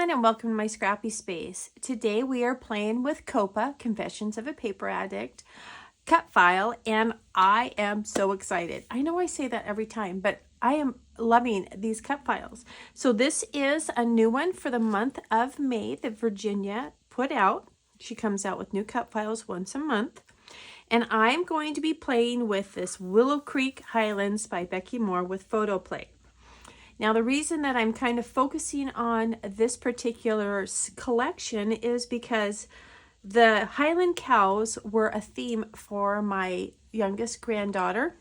everyone, and welcome to my Scrappy space. Today we are playing with COAPA, Confessions of a Paper Addict, Cut File, and I am so excited. I know I say that every time, but I am loving these cut files. So this is a new one for the month of May that Virginia put out. She comes out with new cut files once a month. And I'm going to be playing with this Willow Creek Highlands by Becky Moore with photo play. Now, the reason that I'm kind of focusing on this particular collection is because the Highland cows were a theme for my youngest granddaughter.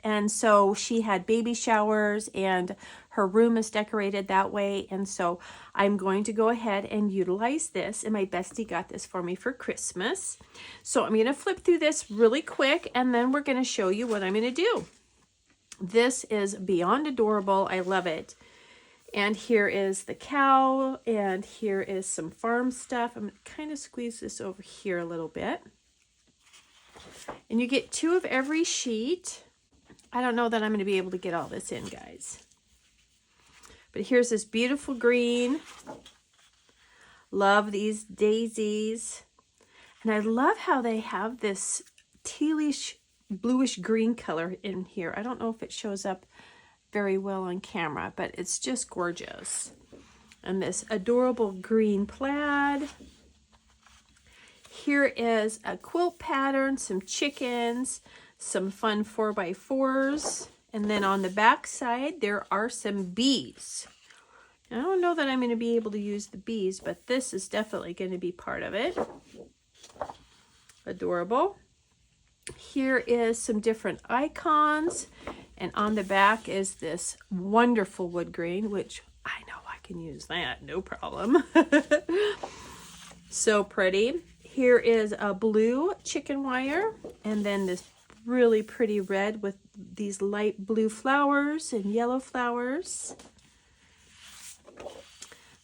And so she had baby showers and her room is decorated that way. And so I'm going to go ahead and utilize this. And my bestie got this for me for Christmas. So I'm going to flip through this really quick and then we're going to show you what I'm going to do. This is beyond adorable. I love it. And here is the cow, and here is some farm stuff. I'm going to kind of squeeze this over here a little bit. And you get 2 of every sheet. I don't know that I'm going to be able to get all this in, guys. But here's this beautiful green. Love these daisies. And I love how they have this tealish bluish green color in here. I don't know if it shows up very well on camera, but it's just gorgeous. And this adorable green plaid. Here is a quilt pattern, some chickens, some fun 4x4s, and then on the back side there are some bees. I don't know that I'm going to be able to use the bees, but this is definitely going to be part of it. Adorable. Here is some different icons, and on the back is this wonderful wood grain, which I know I can use that, no problem. So pretty. Here is a blue chicken wire, and then this really pretty red with these light blue flowers and yellow flowers.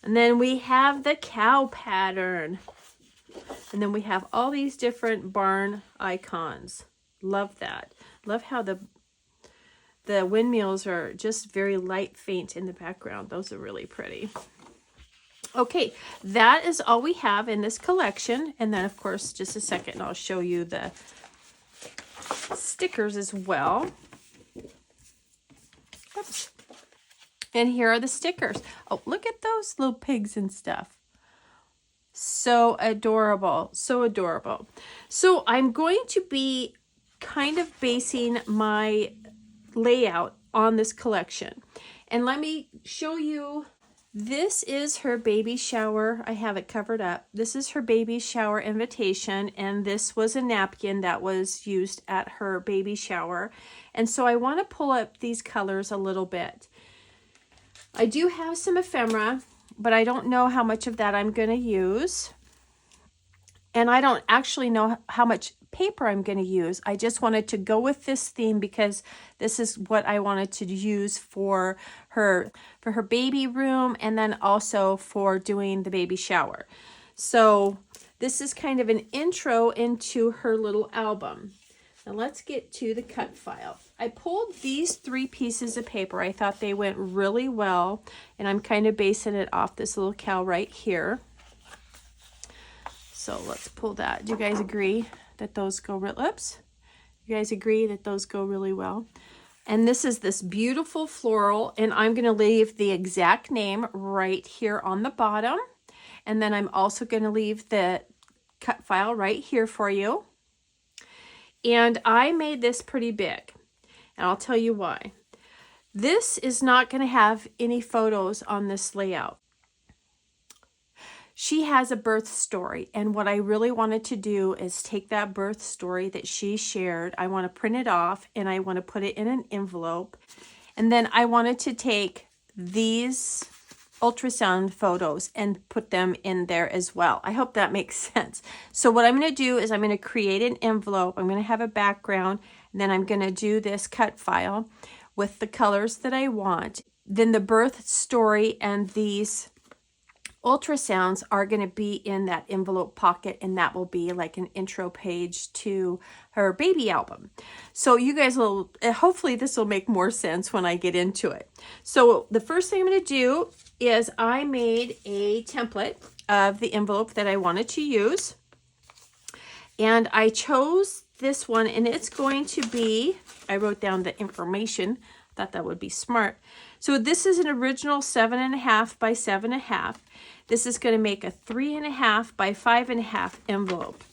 And then we have the cow pattern. And then we have all these different barn icons. Love that. Love how the windmills are just very light faint in the background. Those are really pretty. Okay, that is all we have in this collection. And then, of course, just a second, I'll show you the stickers as well. Oops. And here are the stickers. Oh, look at those little pigs and stuff. So adorable, so adorable. So I'm going to be kind of basing my layout on this collection. And let me show you, this is her baby shower. I have it covered up. This is her baby shower invitation, and this was a napkin that was used at her baby shower. And so I want to pull up these colors a little bit. I do have some ephemera, but I don't know how much of that I'm going to use. And I don't actually know how much paper I'm going to use. I just wanted to go with this theme because this is what I wanted to use for her baby room, and then also for doing the baby shower. So this is kind of an intro into her little album. Now let's get to the cut file. I pulled these 3 pieces of paper. I thought they went really well, and I'm kind of basing it off this little cow right here. So let's pull that. Do you guys agree that those go oops? You guys agree that those go really well? And this is this beautiful floral, and I'm going to leave the exact name right here on the bottom. And then I'm also going to leave the cut file right here for you. And I made this pretty big, and I'll tell you why. This is not going to have any photos on this layout. She has a birth story, and what I really wanted to do is take that birth story that she shared. I want to print it off, and I want to put it in an envelope. And then I wanted to take these ultrasound photos and put them in there as well. I hope that makes sense. So what I'm going to do is I'm going to create an envelope. I'm going to have a background, and then I'm going to do this cut file with the colors that I want. Then the birth story and these ultrasounds are going to be in that envelope pocket, and that will be like an intro page to her baby album. So you guys will, hopefully this will make more sense when I get into it. So the first thing I'm going to do is I made a template of the envelope that I wanted to use. And I chose this one, and it's going to be, I wrote down the information, thought that would be smart. So this is an original 7.5 by 7.5. This is going to make a 3.5 by 5.5 envelope.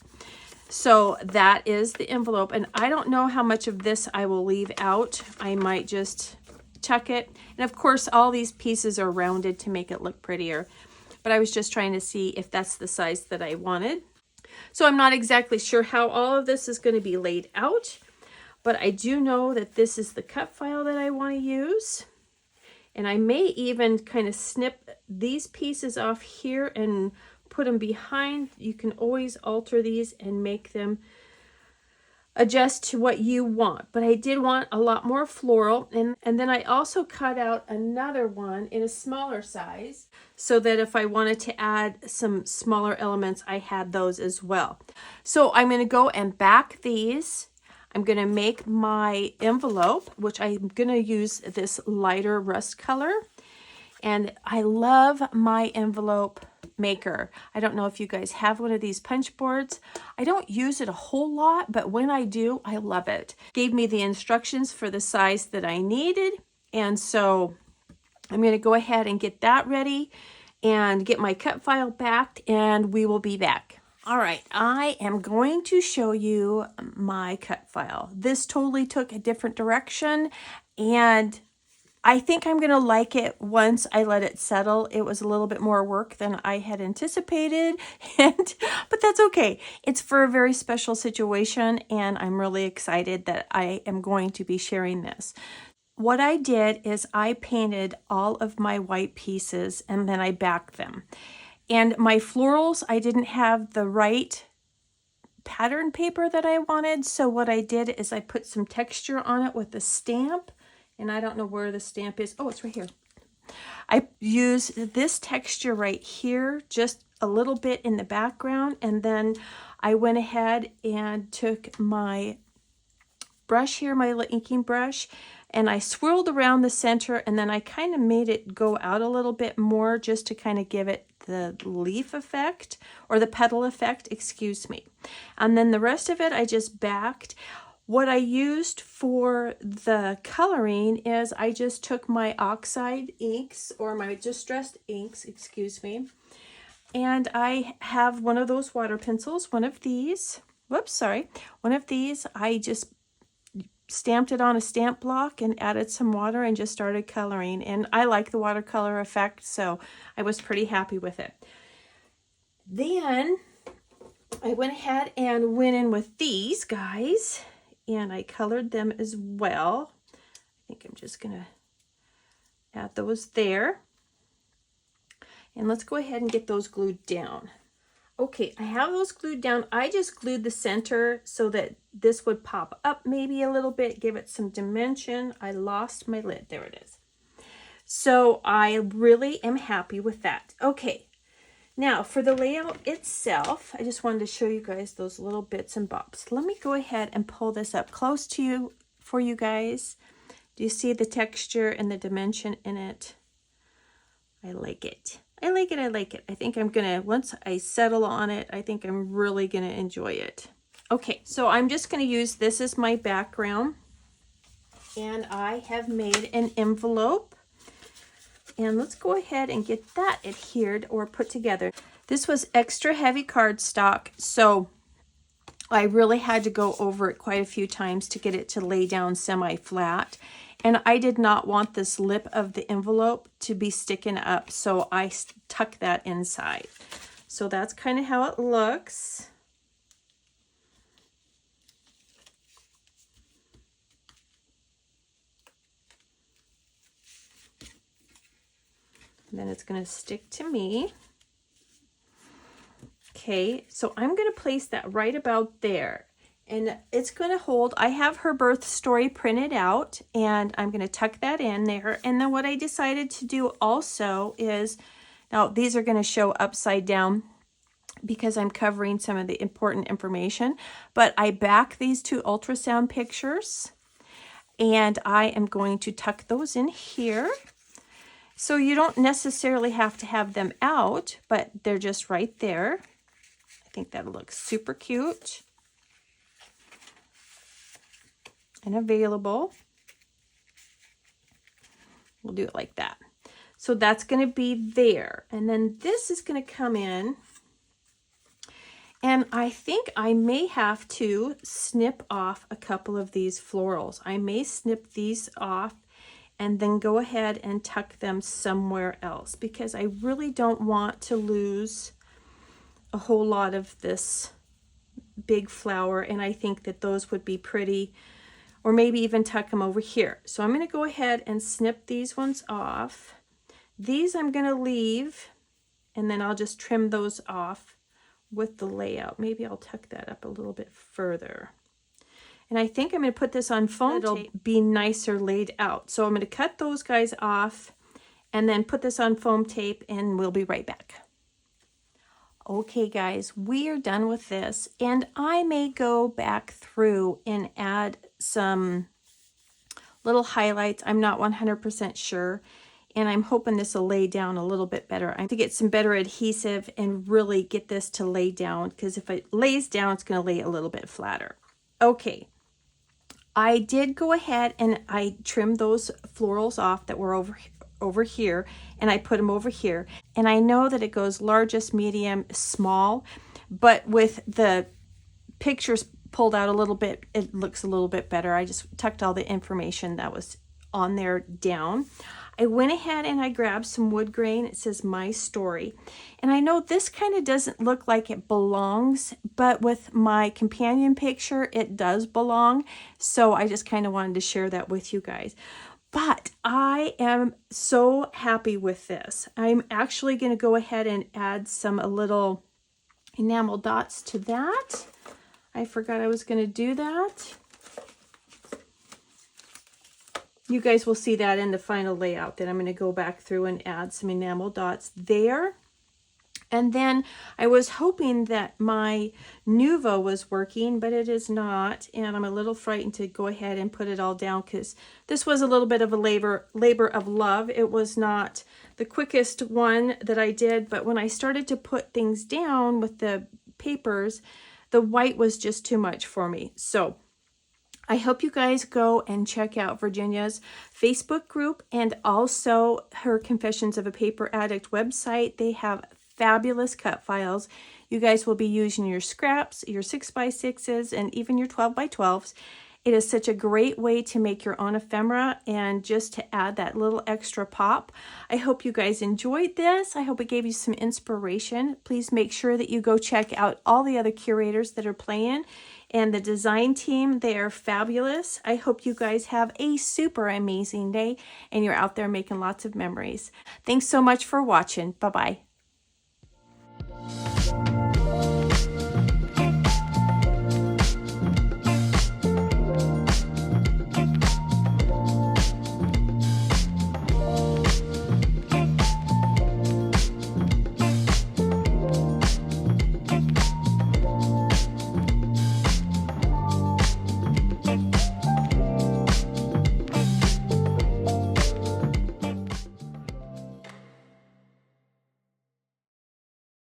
So that is the envelope, and I don't know how much of this I will leave out. I might just tuck it. And of course, all these pieces are rounded to make it look prettier. But I was just trying to see if that's the size that I wanted. So I'm not exactly sure how all of this is going to be laid out, but I do know that this is the cut file that I want to use. And I may even kind of snip these pieces off here and put them behind. You can always alter these and make them adjust to what you want. But I did want a lot more floral. And then I also cut out another one in a smaller size so that if I wanted to add some smaller elements, I had those as well. So I'm going to go and back these. I'm going to make my envelope, which I'm going to use this lighter rust color. And I love my envelope maker. I don't know if you guys have one of these punch boards. I don't use it a whole lot, but when I do, I love it. Gave me the instructions for the size that I needed. And so I'm going to go ahead and get that ready and get my cut file backed, and we will be back. All right, I am going to show you my cut file. This totally took a different direction, and I think I'm going to like it once I let it settle. It was a little bit more work than I had anticipated, but that's okay. It's for a very special situation, and I'm really excited that I am going to be sharing this. What I did is I painted all of my white pieces, and then I backed them. And my florals, I didn't have the right pattern paper that I wanted. So what I did is I put some texture on it with a stamp. And I don't know where the stamp is. Oh, it's right here. I used this texture right here, just a little bit in the background. And then I went ahead and took my brush here, my inking brush, and I swirled around the center, and then I kind of made it go out a little bit more just to kind of give it the leaf effect, or the petal effect, excuse me. And then the rest of it I just backed. What I used for the coloring is I just took my oxide inks, or my distressed inks, excuse me, and I have one of those water pencils, one of these, one of these. I just stamped it on a stamp block and added some water and just started coloring. And I like the watercolor effect, so I was pretty happy with it. Then I went ahead and went in with these guys, and I colored them as well. I think I'm just going to add those there. And let's go ahead and get those glued down. Okay, I have those glued down. I just glued the center so that this would pop up maybe a little bit, give it some dimension. I lost my lid. There it is. So I really am happy with that. Okay, now for the layout itself, I just wanted to show you guys those little bits and bobs. Let me go ahead and pull this up close to you for you guys. Do you see the texture and the dimension in it? I like it. I like it. I like it. I think I'm going to, once I settle on it, I think I'm really going to enjoy it. Okay, so I'm just going to use this as my background. And I have made an envelope. And let's go ahead and get that adhered or put together. This was extra heavy cardstock, so I really had to go over it quite a few times to get it to lay down semi-flat. And I did not want this lip of the envelope to be sticking up, so I tucked that inside. So that's kind of how it looks. And then it's going to stick to me. Okay, so I'm going to place that right about there. And it's going to hold, I have her birth story printed out, and I'm going to tuck that in there. And then what I decided to do also is Now, these are going to show upside down because I'm covering some of the important information, but I back these 2 ultrasound pictures, and I am going to tuck those in here. So you don't necessarily have to have them out, but they're just right there. I think that looks super cute and available. We'll do it like that. So that's going to be there. And then this is going to come in. And I think I may have to snip off a couple of these florals. I may snip these off and then go ahead and tuck them somewhere else because I really don't want to lose a whole lot of this big flower, and I think that those would be pretty, or maybe even tuck them over here. So I'm going to go ahead and snip these ones off. These I'm going to leave, and then I'll just trim those off with the layout. Maybe I'll tuck that up a little bit further. And I think I'm going to put this on foam tape. It'll be nicer laid out. So I'm going to cut those guys off and then put this on foam tape, and we'll be right back. Okay guys, we are done with this, and I may go back through and add some little highlights. I'm not 100% sure, and I'm hoping this will lay down a little bit better. I have to get some better adhesive and really get this to lay down, because if it lays down, it's going to lay a little bit flatter. Okay. I did go ahead and I trimmed those florals off that were over here, and I put them over here. And I know that it goes largest, medium, small, but with the pictures pulled out a little bit, it looks a little bit better. I just tucked all the information that was on there down. I went ahead and I grabbed some wood grain. It says My Story. And I know this kind of doesn't look like it belongs, but with my companion picture, it does belong. So I just kind of wanted to share that with you guys. But I am so happy with this. I'm actually going to go ahead and add some little enamel dots to that. I forgot I was going to do that. You guys will see that in the final layout, that I'm going to go back through and add some enamel dots there. And then I was hoping that my Nuvo was working, but it is not. And I'm a little frightened to go ahead and put it all down, because this was a little bit of a labor of love. It was not the quickest one that I did, but when I started to put things down with the papers, the white was just too much for me. So I hope you guys go and check out Virginia's Facebook group and also her Confessions of a Paper Addict website. They have fabulous cut files. You guys will be using your scraps, your 6x6s, and even your 12x12s. It is such a great way to make your own ephemera and just to add that little extra pop. I hope you guys enjoyed this. I hope it gave you some inspiration. Please make sure that you go check out all the other curators that are playing and the design team. They are fabulous. I hope you guys have a super amazing day and you're out there making lots of memories. Thanks so much for watching. Bye-bye.